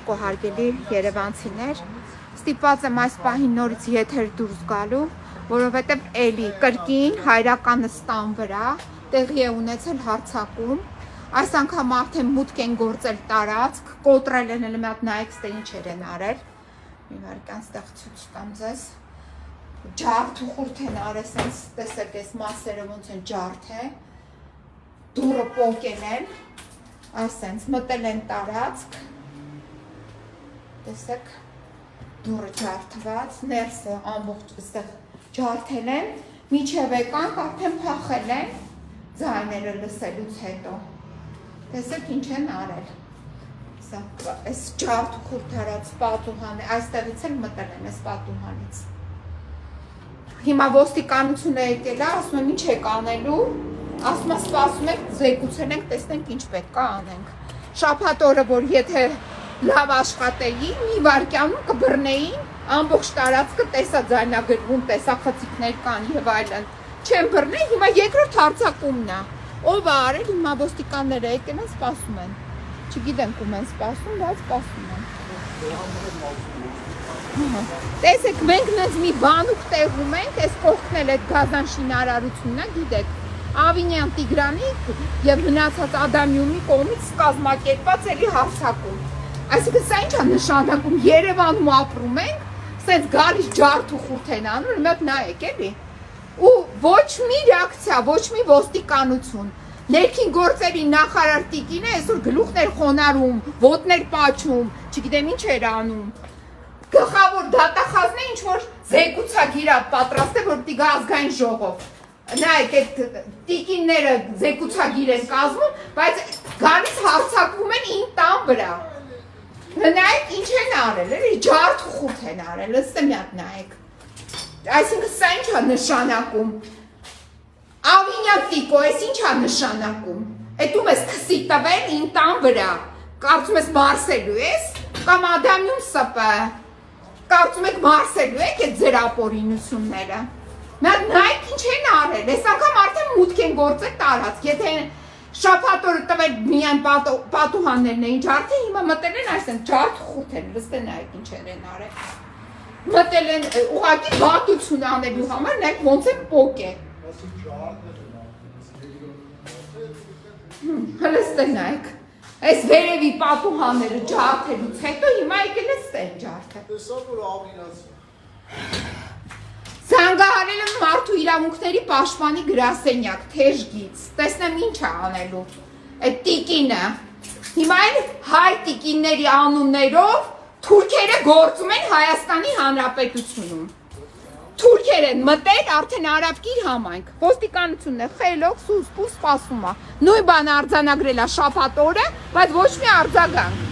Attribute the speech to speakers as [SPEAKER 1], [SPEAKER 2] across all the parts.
[SPEAKER 1] Հարգելի երևանցիներ, ստիպված եմ այս պահին նորից եթեր դուրս գալու, որովհետև էլի կրկին հայրական ստան վրա տեղի է ունեցել հարձակում, այս անգամ արդեն մուտք են գործել տարածք, կոտրել են էլ մի հատ նայեք ստե ինչեր են արել, մի վարքան ստեղ ցույց տամ ձեզ, ջարդ ու խուրդ են արել, սենց տեսեք այս մասերը ոնց են ջարդ է, դուռը պոկել են, այս սենց մտել են տարածք, տեսեք, դուռը ջարդված, ներսը ամբողջ ստեղ ջարդել են, միջև եկանք արդեն փախել են, ձայները լսելուց հետո, տեսեք ինչ են արել, այս ջարդ ու խուրդ արած պատուհան, այստեղից էլ մտել են այս պատուհանից, հիմա ոստիկանությունը եկել է, ասում եմ ինչ եք անելու, ասում եմ սպասում եք, զեկուցել ենք, տեսնենք ինչ պետք է անենք, շաբաթ օրը, որ եթե լավ աշխատեի, մի վարկյանում կբռնեին, ամբողջ տարածքը տեսա ձայնագրվում, տեսա խցիկներ կան եւ այլն, չեն բռնել, հիմա երկրորդ հարձակումն է, ով է արել, հիմա ոստիկանները եկել են, սպասում են, չգիտենք ում են սպասում, բայց սպասում են, տեսեք, մենք նենց մի բանուկ տեղում ենք, այս կողքն էլ այդ գազան շինարարությունն է, գիտեք, Ավինյան Տիգրանի եւ մնացած Ադամյումի կողմից կազմակերպված էլի հարձակում Այսինքն սա ինչ է նշանակում, Երևանում ապրում ենք, սենց գալիս ջարդ ու խուրդ են անում, մի հատ նայեք էլի, ու ոչ մի ռեակցիա, ոչ մի ոստիկանություն, ներքին գործերի նախարար Տիկինը այսօր գլուխներ խոնարհում, ոտներ պաչում, չգիտեմ ինչ էր անում, գլխավոր դատախազն է ինչ որ զեկուցագիր է պատրաստել, որ պիտի գա ազգային ժողով, նայեք այդ տիկինները զեկուցագիր են կազմում, բայց գալիս հարձակվում են իմ տան վրա Նայեք ինչ են արել, ջարդ ու խուրդ են արել, ըստը մի հատ նայեք, այսինքն սա ինչ է նշանակում, Ավինյան Տիկո, այս ինչ է նշանակում, այդ ում ես քսի տվել իմ տան վրա, կարծում ես մարսելու ես, կամ Ադամյում սպը, կարծում եք մարսելու եք այդ ձեր ապօրինությունները, մի հատ նայեք ինչ են արել, այս անգամ արդեն մուտք են գործել տարածք, եթե Շաբաթ օրը տվել միայն պատուհաններն էին ջարդել, հիմա մտել են այս են ջարդ խուրդ են, լստե նայեք ինչեր են արել, մտել են ուղղակի վատություն անելու համար, նայեք ոնց են պոկ է, լստե նայեք, այս վերևի պատուհանները ջարդելուց հետո հիմա եկել է ստեն ջարդը,
[SPEAKER 2] տեսավ որ ավինացը
[SPEAKER 1] Զանգահարել եմ մարդու իրավունքների պաշտպանի գրասենյակ, թեժգից, տեսնեմ ինչ է անելու, այդ տիկինը, հիմա էլ հայ տիկինների անուններով թուրքերը գործում են Հայաստանի Հանրապետությունում, թուրքեր են մտել արդեն Արաբկիր համայնք, ոստիկանությունն է խելոք, սուսպու սպասում է, նույն բանը արձանագրել է շաբաթ օրը, բայց ոչ մի արձագանք,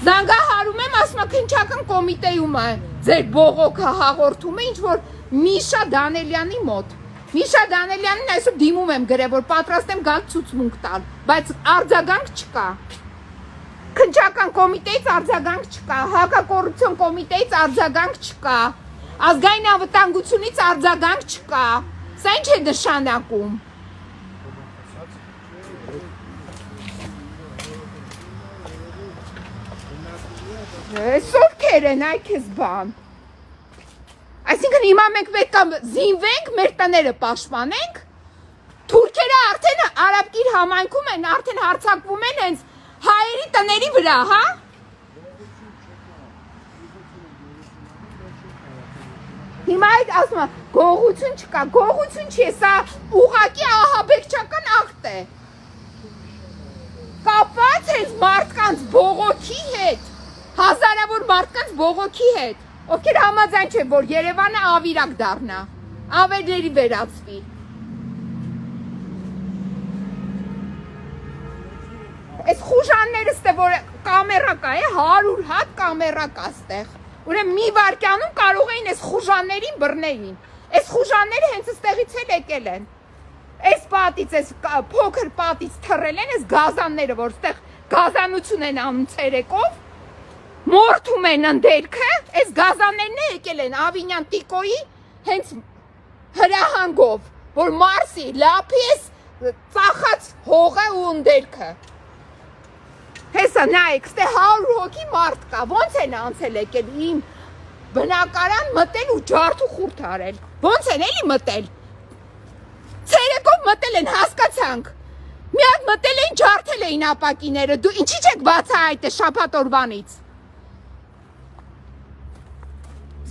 [SPEAKER 1] Զանգահարում եմ, ասում է քննչական կոմիտեում է ձեր բողոքը հաղորդում է, ինչ որ Միշա Դանելյանի մոտ, Միշա Դանելյանին այսօր դիմում եմ գրել, որ պատրաստ եմ գալ ցուցմունք տալ, բայց արձագանք չկա, քննչական կոմիտեից արձագանք չկա, հակակոռուպցիոն կոմիտեից արձագանք չկա, ազգային անվտանգությունից արձագանք չկա, սա ինչ է նշանակում Սովքեր են այ քեզ բան Այսինքն հիմա մենք պետք է զինվենք, մեր տները պաշտպանենք Թուրքերը արդեն Արաբկիր համայնքում են, արդեն հարձակվում են հենց հայերի տների վրա, հա? Հիմա այդ ասում է, գողություն չկա, գողություն չի, սա ուղղակի ահաբեկչական ակտ է Կապված հենց մարդկանց բողոքի հետ Հազարավոր մարդկանց բողոքի հետ, ովքեր համաձայն չեն, որ Երևանը ավիրակ դառնա, ավերների վերածվի։ Այս խուժանները ստե, որ կամերա կա է, 100 հատ կամերա կա ստեղ, ուրեմն մի վարկյանում կարող էին այս խուժաններին բռնեին, այս խուժանները հենց ստեղից էլ եկել են, այս պատից, այս փոքր պատից թռել են, այս գազանները, որ ստեղ գազանություն են անում ցերեկով, Մորթում են ընդերքը, այս գազաններն է եկել են Ավինյան Տիկոյի հենց հրահանգով, որ մարսի լապի ես ծախած հողը ու ընդերքը։ Հեսա նայեք, ստե 100 հոգի մարդ կա, ոնց են անցել եկել իմ բնակարան մտել ու ջարդ ու խուրդ արել։ Ոնց են էլի մտել։ Ցերեկով մտել են, հասկացանք։ Մի հատ մտել էին, ջարդել էին ապակիները։ Դու ինչի՞ չեք բացահայտել շաբաթ օրվանից։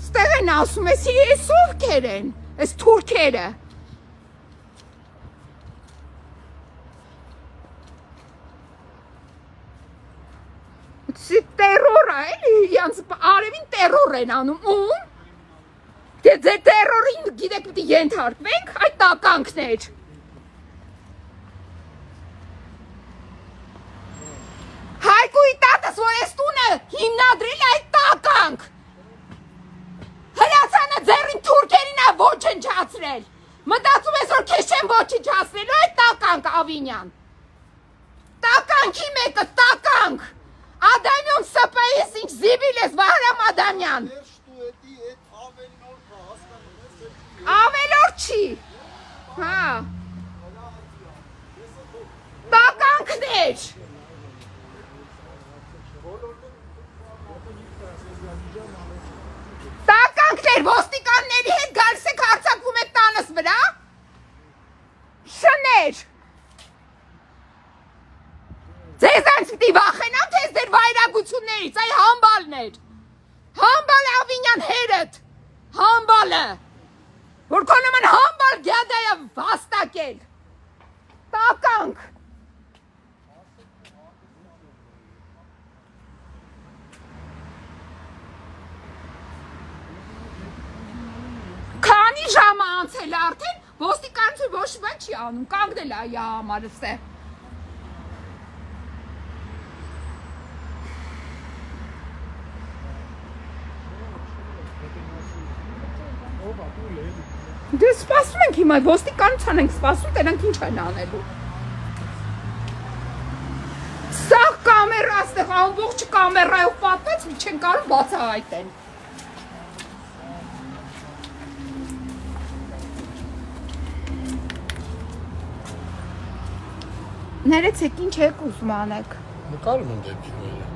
[SPEAKER 1] Ստեղ են ասում, էս ովքեր են, էս թուրքերը։ Տերոր է, էլի, իրանց արևին տերոր են անում, ում։ Դե ձեր տերորին գիտեք պիտի ենթարկվենք, այդ տականքներ։ Հայկույի տատս, որ ես տունը հիմնադրել այդ տականք։ Հրացանը ձերին թուրքերին է ոչնչացրել։ Մտածում ես, որ քեզ չեն ոչնչացրելու այդ տականք, Ավինյան։ Տականքի մեկը, տականք։ Ադամյան սպայես ինչ զիբիլ ես, Վահրամ Ադամյան։ Ավելոր չի, հա, տականքներ, ոստիկանների հետ գալիս եք հարցակվում եք տանս վրա, շներ, ձեզ անց պիտի վախենամ, թե ես դեր վայրագություններից, այ համբալներ, համբալ է Ավինյան հերդ, համբալը, որ քո նման համբալ գյադայը վաստակել, տականք, քանի ժամը անցել արդեն, ոստիկանություն ոչ բան չի անում, կանգնել է այա համարս է, դե սպասում ենք հիմա, ոստիկանության ենք սպասում, տենանք ինչ են անելու։ Սաղ կամերա ստեղ, ամբողջ կամերայով պատմեց, չեն կարող բացահայտեն։ Ներեցեք, ինչ եք ուզում անեք։
[SPEAKER 2] Նկարում են դեպքիները։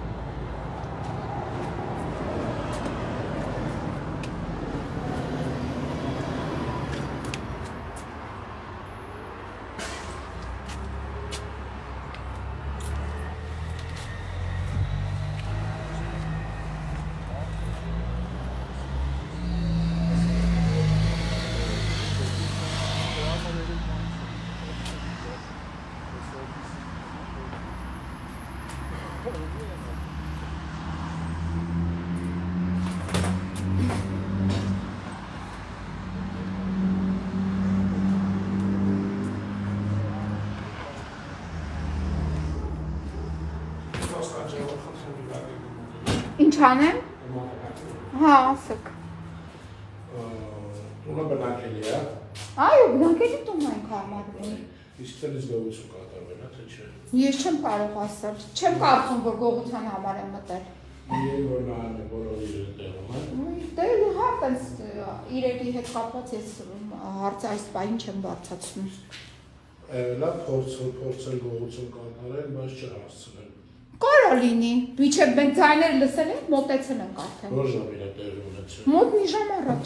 [SPEAKER 1] Ինչ անեմ? Հա, ասեք։
[SPEAKER 2] Տունը բնակելի է։
[SPEAKER 1] Այո, բնակելի տուն ենք համարվում։
[SPEAKER 2] Իսկ դրանից գողություն կատարվել է, թե չէ։
[SPEAKER 1] Ես չեմ կարող ասել, չեմ կարծում, որ գողության համար եմ մտել։
[SPEAKER 2] Իրեն որ նայում է, որով իրեն տեղում է։
[SPEAKER 1] Դե հա, տենց իրերի հետ կապված ես հարցը այս պահին չեմ բարձրացնում։
[SPEAKER 2] Լավ փորձել գողություն կատարել, բայց չհասցնել։
[SPEAKER 1] Կարող լինի, մինչև մենք ձայները լսել ենք, մոտեցել ենք արդեն։
[SPEAKER 2] Որ ժամին է տեղի ունեցել։
[SPEAKER 1] Մոտ մի ժամ առաջ։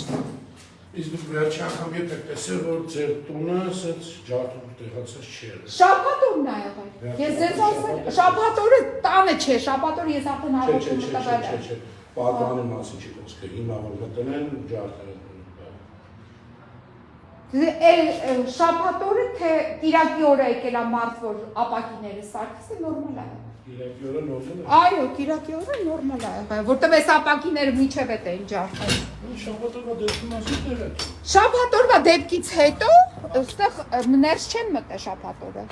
[SPEAKER 2] Իսկ դուք վերջի անգամ երբ եք տեսել, որ ձեր տունը ասեց ջարդում տեղացած չէ։
[SPEAKER 1] Շաբաթ օրն ա եղել։ Ես ձեզ ասել, շաբաթ օրը տանը չէ, շաբաթ օրը ես արդեն հարցում տվել եմ։
[SPEAKER 2] Չէ, պատմանի մասին չի խոսքը, հիմա որ մտել են ջարդել են։
[SPEAKER 1] Շաբաթ օրը թե Կիրակի օրը եկել է մարդ, որ ապակիները սարքես է նորմալ է։
[SPEAKER 2] Կիրակի օրը նորմալ է։
[SPEAKER 1] Այո, Կիրակի օրը նորմալ է եղել, որտեղ այս ապակիները միջև էին ջարդել։
[SPEAKER 2] Շաբաթ օրվա դեպքի մասին դեր է։
[SPEAKER 1] Շաբաթ օրվա դեպքից հետո այստեղ ներս չեն մտել շաբաթ օրը։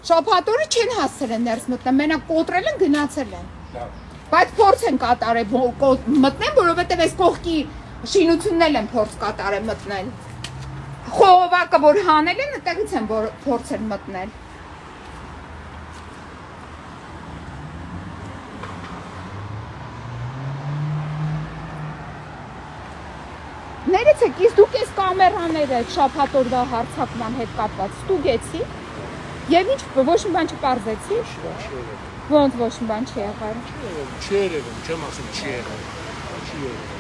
[SPEAKER 1] Շաբաթ օրը չեն հասցրել են ներս մտնել, մենակ կոտրել են, գնացել են։ Բայց փորձ են կատարել մտնեն, որովհետև այս կողքի շինությունն էլ են փորձ կատարել մտնել։ Խողովակը որ հանել են, այդտեղից են փորձել մտնել։ Ներեցեք, իսկ դուք այս կամերաները շաբաթ օրվա հարձակման հետ կապված ստուգեցի եւ ինչ ոչ մի բան չպարզեցի։ Ոնց ոչ մի բան չի եղել։
[SPEAKER 2] Չի եղել, չեմ ասում չի եղել։ Չի եղել։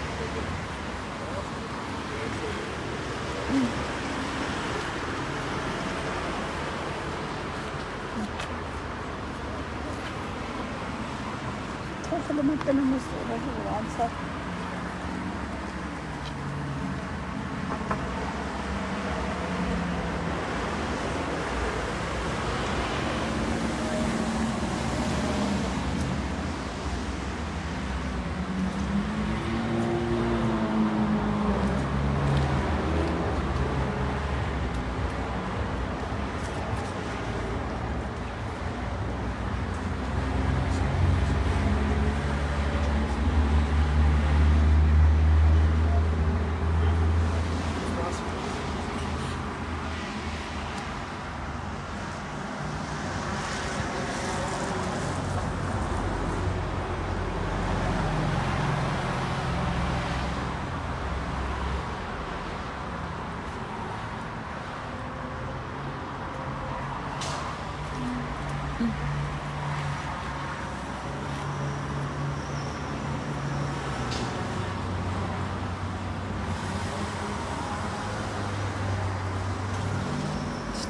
[SPEAKER 1] Թողել եմ տնեմ անցա։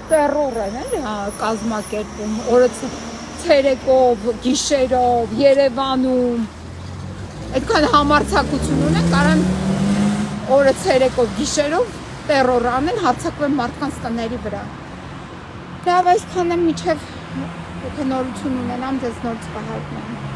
[SPEAKER 1] Տերոր են էլի կազմակերպում, օրը ցերեկով, գիշերով, Երևանում, այդքան համարձակություն ունեն, կարան օրը ցերեկով, գիշերով տերոր անեն, հարձակվեն մարդկանց տների վրա։ Լավ, այսքան եմ, մինչև եթե նորություն ունենամ, ձեզ նոր կհայտնեմ։